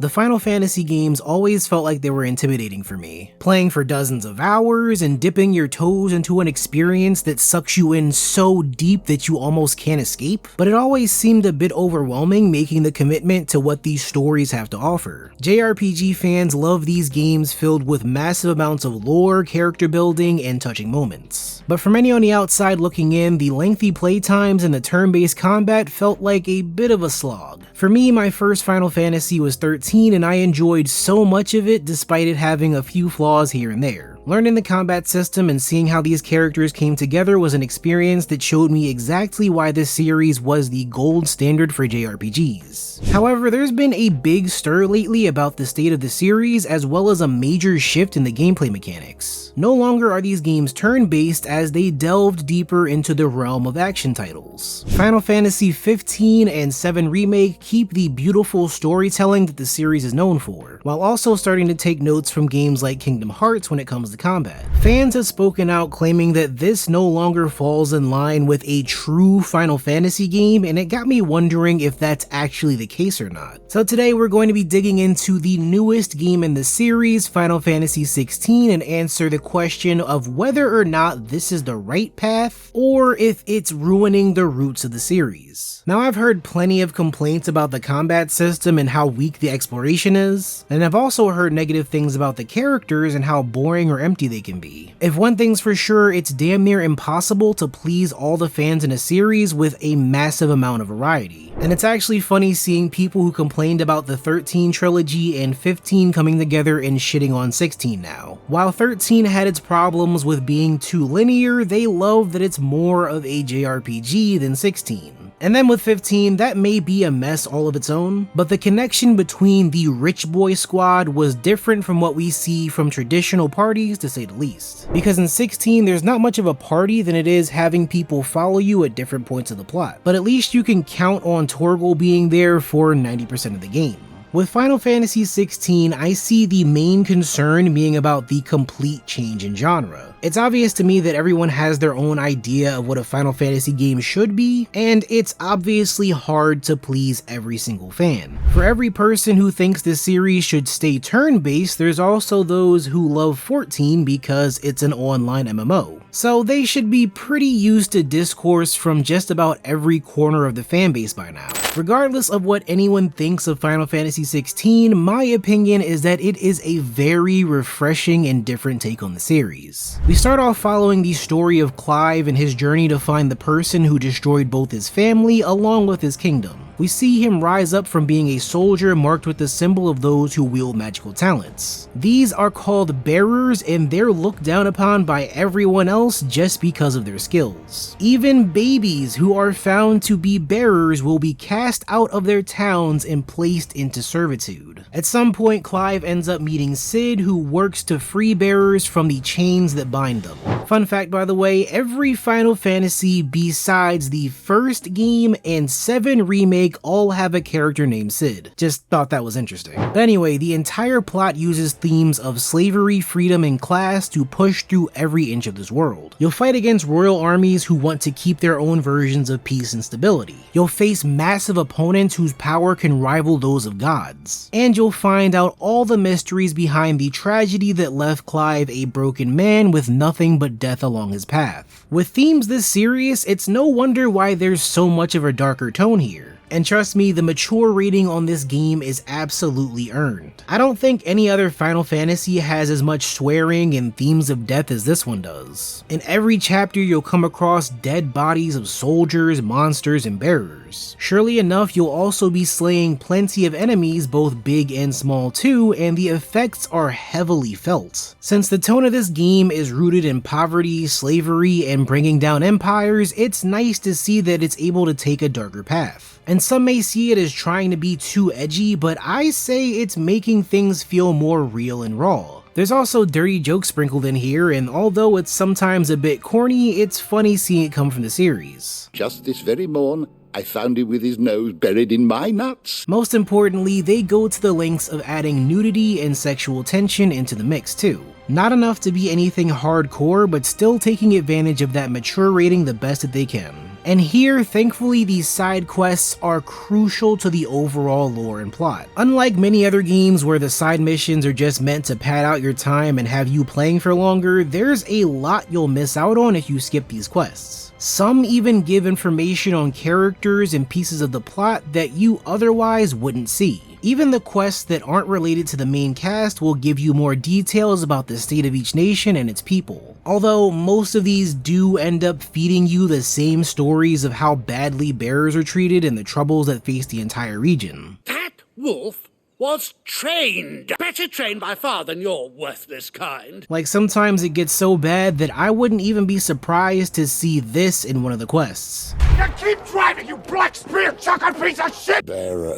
The Final Fantasy games always felt like they were intimidating for me. Playing for dozens of hours and dipping your toes into an experience that sucks you in so deep that you almost can't escape, but it always seemed a bit overwhelming making the commitment to what these stories have to offer. JRPG fans love these games filled with massive amounts of lore, character building, and touching moments. But for many on the outside looking in, the lengthy playtimes and the turn-based combat felt like a bit of a slog. For me, my first Final Fantasy was 13 and I enjoyed so much of it despite it having a few flaws here and there. Learning the combat system and seeing how these characters came together was an experience that showed me exactly why this series was the gold standard for JRPGs. However, there's been a big stir lately about the state of the series as well as a major shift in the gameplay mechanics. No longer are these games turn-based as they delved deeper into the realm of action titles. Final Fantasy 15 and 7 Remake keep the beautiful storytelling that the series is known for, while also starting to take notes from games like Kingdom Hearts when it comes to combat. Fans have spoken out claiming that this no longer falls in line with a true Final Fantasy game, and it got me wondering if that's actually the case or not. So today we're going to be digging into the newest game in the series, Final Fantasy 16, and answer the question of whether or not this is the right path, or if it's ruining the roots of the series. Now, I've heard plenty of complaints about the combat system and how weak the exploration is, and I've also heard negative things about the characters and how boring or empty they can be. If one thing's for sure, it's damn near impossible to please all the fans in a series with a massive amount of variety. And it's actually funny seeing people who complained about the 13 trilogy and 15 coming together and shitting on 16 now. While 13 had its problems with being too linear, they love that it's more of a JRPG than 16. And then with 15, that may be a mess all of its own, but the connection between the Rich Boy Squad was different from what we see from traditional parties, to say the least. Because in 16, there's not much of a party than it is having people follow you at different points of the plot, but at least you can count on Torgal being there for 90% of the game. With Final Fantasy 16, I see the main concern being about the complete change in genre. It's obvious to me that everyone has their own idea of what a Final Fantasy game should be, and it's obviously hard to please every single fan. For every person who thinks this series should stay turn-based, there's also those who love 14 because it's an online MMO. So they should be pretty used to discourse from just about every corner of the fanbase by now. Regardless of what anyone thinks of Final Fantasy 16, my opinion is that it is a very refreshing and different take on the series. We start off following the story of Clive and his journey to find the person who destroyed both his family along with his kingdom. We see him rise up from being a soldier marked with the symbol of those who wield magical talents. These are called bearers, and they're looked down upon by everyone else just because of their skills. Even babies who are found to be bearers will be cast out of their towns and placed into servitude. At some point, Clive ends up meeting Cid, who works to free bearers from the chains that bind them. Fun fact, by the way, every Final Fantasy besides the first game and 7 Remake all have a character named Cid. Just thought that was interesting. But anyway, the entire plot uses themes of slavery, freedom, and class to push through every inch of this world. You'll fight against royal armies who want to keep their own versions of peace and stability. You'll face massive opponents whose power can rival those of gods. And you'll find out all the mysteries behind the tragedy that left Clive a broken man with nothing but death along his path. With themes this serious, it's no wonder why there's so much of a darker tone here. And trust me, the mature rating on this game is absolutely earned. I don't think any other Final Fantasy has as much swearing and themes of death as this one does. In every chapter, you'll come across dead bodies of soldiers, monsters, and bearers. Surely enough, you'll also be slaying plenty of enemies, both big and small too, and the effects are heavily felt. Since the tone of this game is rooted in poverty, slavery, and bringing down empires, it's nice to see that it's able to take a darker path. And some may see it as trying to be too edgy, but I say it's making things feel more real and raw. There's also dirty jokes sprinkled in here, and although it's sometimes a bit corny, it's funny seeing it come from the series. Just this very morn, I found him with his nose buried in my nuts. Most importantly, they go to the lengths of adding nudity and sexual tension into the mix too. Not enough to be anything hardcore, but still taking advantage of that mature rating the best that they can. And here, thankfully, these side quests are crucial to the overall lore and plot. Unlike many other games where the side missions are just meant to pad out your time and have you playing for longer, there's a lot you'll miss out on if you skip these quests. Some even give information on characters and pieces of the plot that you otherwise wouldn't see. Even the quests that aren't related to the main cast will give you more details about the state of each nation and its people. Although most of these do end up feeding you the same stories of how badly bears are treated and the troubles that face the entire region. That wolf was trained. Better trained by far than your worthless kind. Like, sometimes it gets so bad that I wouldn't even be surprised to see this in one of the quests. Now keep driving, you black spear chucker piece of shit!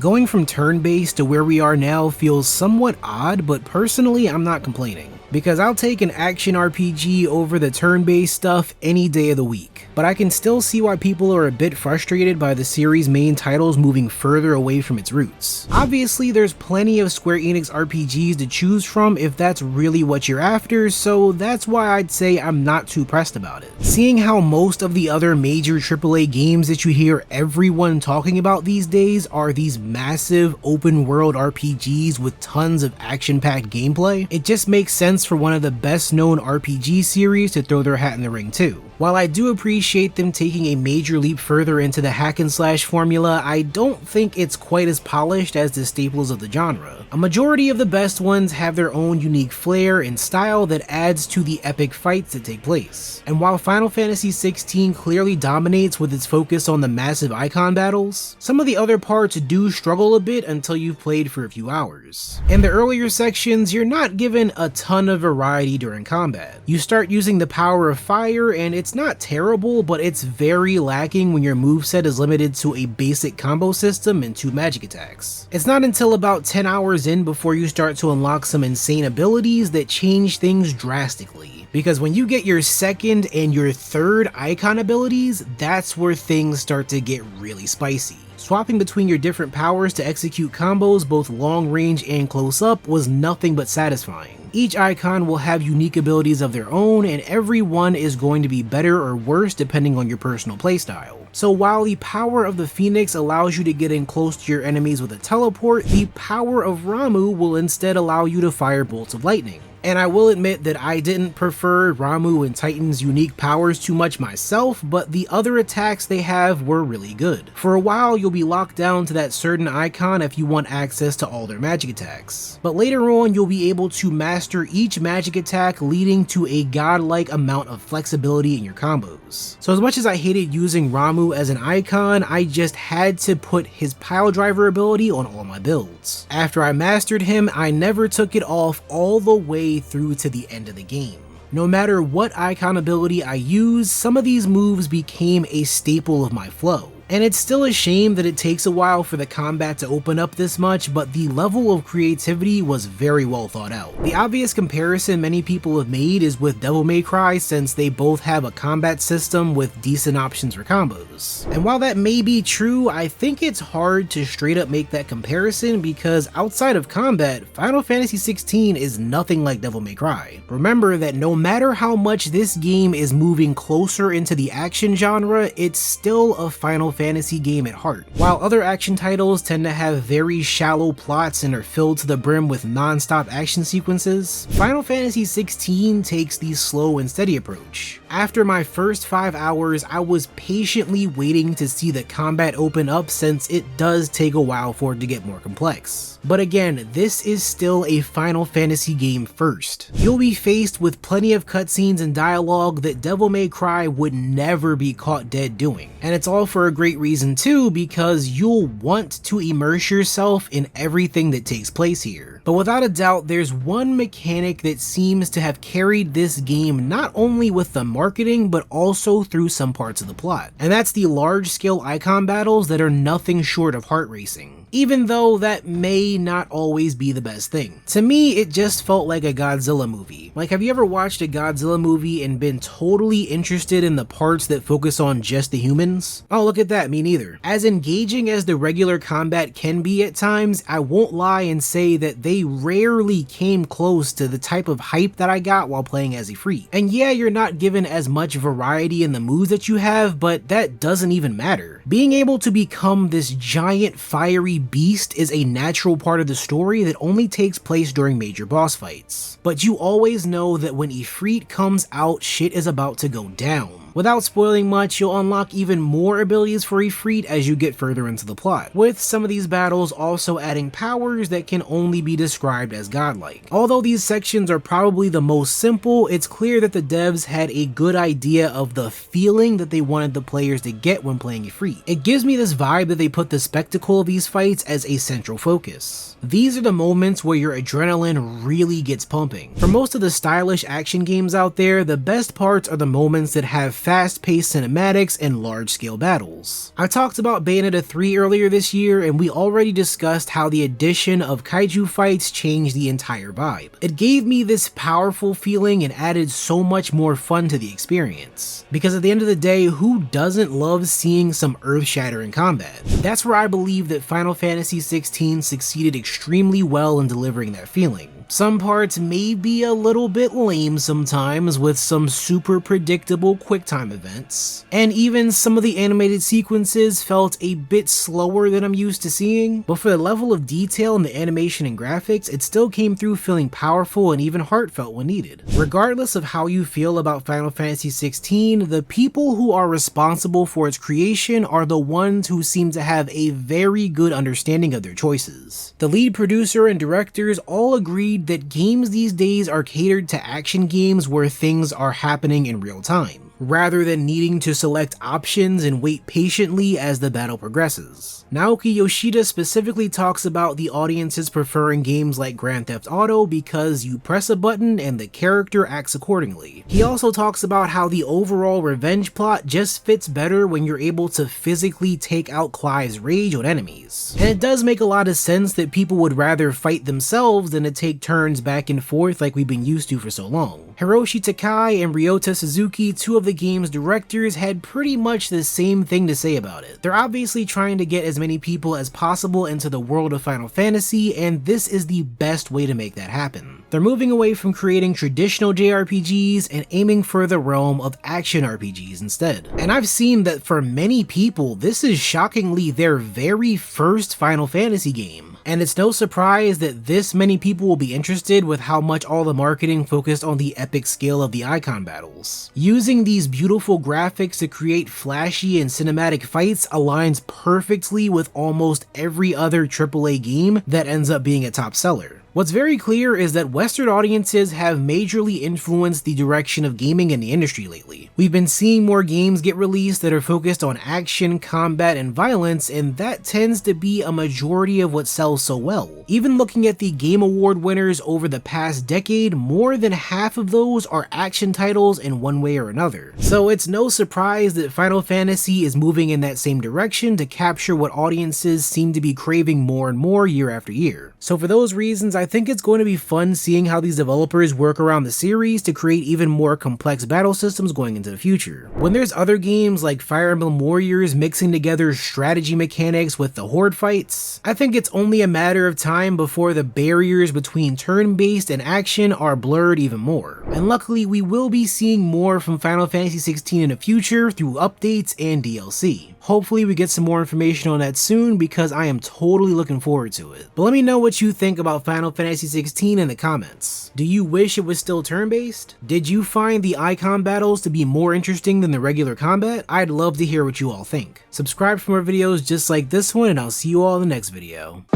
Going from turn-based to where we are now feels somewhat odd, but personally I'm not complaining, because I'll take an action RPG over the turn-based stuff any day of the week. But I can still see why people are a bit frustrated by the series' main titles moving further away from its roots. Obviously, there's plenty of Square Enix RPGs to choose from if that's really what you're after, so that's why I'd say I'm not too pressed about it. Seeing how most of the other major AAA games that you hear everyone talking about these days are these massive open-world RPGs with tons of action-packed gameplay, it just makes sense for one of the best-known RPG series to throw their hat in the ring too. While I do appreciate them taking a major leap further into the hack and slash formula, I don't think it's quite as polished as the staples of the genre. A majority of the best ones have their own unique flair and style that adds to the epic fights that take place. And while Final Fantasy XVI clearly dominates with its focus on the massive icon battles, some of the other parts do struggle a bit until you've played for a few hours. In the earlier sections, you're not given a ton of variety during combat. You start using the power of fire, and it's not terrible, but it's very lacking when your moveset is limited to a basic combo system and 2 magic attacks. It's not until about 10 hours in before you start to unlock some insane abilities that change things drastically. Because when you get your second and your third icon abilities, that's where things start to get really spicy. Swapping between your different powers to execute combos both long range and close up was nothing but satisfying. Each icon will have unique abilities of their own, and every one is going to be better or worse depending on your personal playstyle. So while the power of the Phoenix allows you to get in close to your enemies with a teleport, the power of Ramuh will instead allow you to fire bolts of lightning. And I will admit that I didn't prefer Ramuh and Titan's unique powers too much myself, but the other attacks they have were really good. For a while, you'll be locked down to that certain icon if you want access to all their magic attacks. But later on, you'll be able to master each magic attack, leading to a godlike amount of flexibility in your combos. So as much as I hated using Ramuh as an icon, I just had to put his pile driver ability on all my builds. After I mastered him, I never took it off all the way through to the end of the game. No matter what icon ability I used, some of these moves became a staple of my flow. And it's still a shame that it takes a while for the combat to open up this much, but the level of creativity was very well thought out. The obvious comparison many people have made is with Devil May Cry, since they both have a combat system with decent options for combos. And while that may be true, I think it's hard to straight up make that comparison because outside of combat, Final Fantasy XVI is nothing like Devil May Cry. Remember that no matter how much this game is moving closer into the action genre, it's still a Final Fantasy game at heart. While other action titles tend to have very shallow plots and are filled to the brim with non-stop action sequences, Final Fantasy XVI takes the slow and steady approach. After my first 5 hours, I was patiently waiting to see the combat open up since it does take a while for it to get more complex. But again, this is still a Final Fantasy game first. You'll be faced with plenty of cutscenes and dialogue that Devil May Cry would never be caught dead doing. And it's all for a great reason too, because you'll want to immerse yourself in everything that takes place here. But without a doubt, there's one mechanic that seems to have carried this game not only with the marketing, but also through some parts of the plot. And that's the large-scale icon battles that are nothing short of heart-racing. Even though that may not always be the best thing. To me, it just felt like a Godzilla movie. Like, have you ever watched a Godzilla movie and been totally interested in the parts that focus on just the humans? Oh, look at that, me neither. As engaging as the regular combat can be at times, I won't lie and say that they they rarely came close to the type of hype that I got while playing as Ifrit. And yeah, you're not given as much variety in the moves that you have, but that doesn't even matter. Being able to become this giant fiery beast is a natural part of the story that only takes place during major boss fights. But you always know that when Ifrit comes out, shit is about to go down. Without spoiling much, you'll unlock even more abilities for Ifrit as you get further into the plot, with some of these battles also adding powers that can only be described as godlike. Although these sections are probably the most simple, it's clear that the devs had a good idea of the feeling that they wanted the players to get when playing Ifrit. It gives me this vibe that they put the spectacle of these fights as a central focus. These are the moments where your adrenaline really gets pumping. For most of the stylish action games out there, the best parts are the moments that have fast-paced cinematics and large-scale battles. I talked about Bayonetta 3 earlier this year, and we already discussed how the addition of kaiju fights changed the entire vibe. It gave me this powerful feeling and added so much more fun to the experience. Because at the end of the day, who doesn't love seeing some earth-shattering combat? That's where I believe that Final Fantasy XVI succeeded extremely well in delivering that feeling. Some parts may be a little bit lame sometimes with some super predictable QuickTime events, and even some of the animated sequences felt a bit slower than I'm used to seeing, but for the level of detail in the animation and graphics, it still came through feeling powerful and even heartfelt when needed. Regardless of how you feel about Final Fantasy XVI, the people who are responsible for its creation are the ones who seem to have a very good understanding of their choices. The lead producer and directors all agreed that games these days are catered to action games where things are happening in real time, rather than needing to select options and wait patiently as the battle progresses. Naoki Yoshida specifically talks about the audiences preferring games like Grand Theft Auto because you press a button and the character acts accordingly. He also talks about how the overall revenge plot just fits better when you're able to physically take out Clive's rage on enemies. And it does make a lot of sense that people would rather fight themselves than to take turns back and forth like we've been used to for so long. Hiroshi Takai and Ryota Suzuki, two of the game's directors, had pretty much the same thing to say about it. They're obviously trying to get as many people as possible into the world of Final Fantasy, and this is the best way to make that happen. They're moving away from creating traditional JRPGs and aiming for the realm of action RPGs instead. And I've seen that for many people, this is shockingly their very first Final Fantasy game. And it's no surprise that this many people will be interested with how much all the marketing focused on the epic scale of the icon battles. Using these beautiful graphics to create flashy and cinematic fights aligns perfectly with almost every other AAA game that ends up being a top seller. What's very clear is that Western audiences have majorly influenced the direction of gaming in the industry lately. We've been seeing more games get released that are focused on action, combat, and violence, and that tends to be a majority of what sells so well. Even looking at the Game Award winners over the past decade, more than half of those are action titles in one way or another. So it's no surprise that Final Fantasy is moving in that same direction to capture what audiences seem to be craving more and more year after year. So for those reasons, I think it's going to be fun seeing how these developers work around the series to create even more complex battle systems going into the future. When there's other games like Fire Emblem Warriors mixing together strategy mechanics with the horde fights, I think it's only a matter of time before the barriers between turn-based and action are blurred even more. And luckily, we will be seeing more from Final Fantasy XVI in the future through updates and DLC. Hopefully we get some more information on that soon because I am totally looking forward to it. But let me know what you think about Final Fantasy XVI in the comments. Do you wish it was still turn-based? Did you find the icon battles to be more interesting than the regular combat? I'd love to hear what you all think. Subscribe for more videos just like this one, and I'll see you all in the next video.